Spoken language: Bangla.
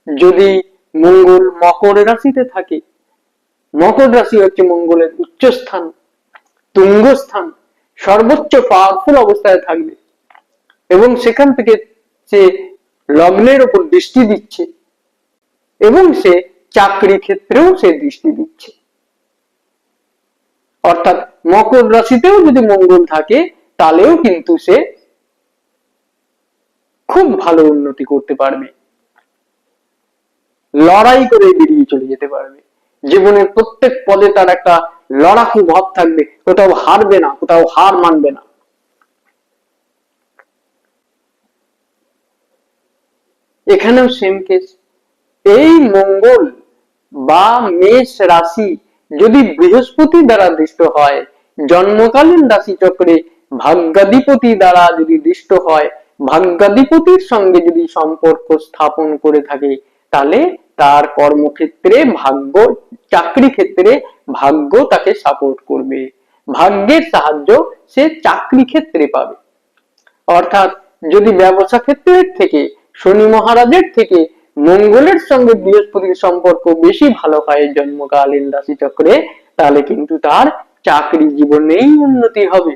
যদি মঙ্গল মকর রাশিতে থাকে, মকর রাশি হচ্ছে মঙ্গলের উচ্চ স্থান, তুঙ্গ স্থান, সর্বোচ্চ পাওয়ারফুল অবস্থায় থাকবে এবং সেখান থেকে সে লগ্নের উপর দৃষ্টি দিচ্ছে এবং সে চাকরি ক্ষেত্রেও সে দৃষ্টি দিচ্ছে। অর্থাৎ মকর রাশিতেও যদি মঙ্গল থাকে তাহলেও কিন্তু সে খুব ভালো উন্নতি করতে পারবে, লড়াই করে বেরিয়ে চলে যেতে পারবে। জীবনের প্রত্যেক পদে তার একটা লড়াকু ভাব থাকবে, কোথাও হারবে না, কোথাও হার মানবে না। এখানেও সেম কেস। এই মঙ্গল বা মেষ রাশি যদি বৃহস্পতি দ্বারা দৃষ্ট হয়, জন্মকালীন রাশি চক্রে ভাগ্যাধিপতি দ্বারা যদি দৃষ্ট হয়, ভাগ্যাধিপতির সঙ্গে যদি সম্পর্ক স্থাপন করে থাকে, তাহলে তার কর্মক্ষেত্রে ভাগ্য, চাকরি ক্ষেত্রে ভাগ্য তাকে সাপোর্ট করবে, ভাগ্যের সাহায্য সে চাকরি ক্ষেত্রে পাবে। অর্থাৎ যদি ব্যবসা ক্ষেত্রের থেকে শনি মহারাজের থেকে মঙ্গলের সঙ্গে বৃহস্পতির সম্পর্ক বেশি ভালো হয় জন্মকালীন রাশি চক্রে, তাহলে কিন্তু তার চাকরি জীবনেই উন্নতি হবে।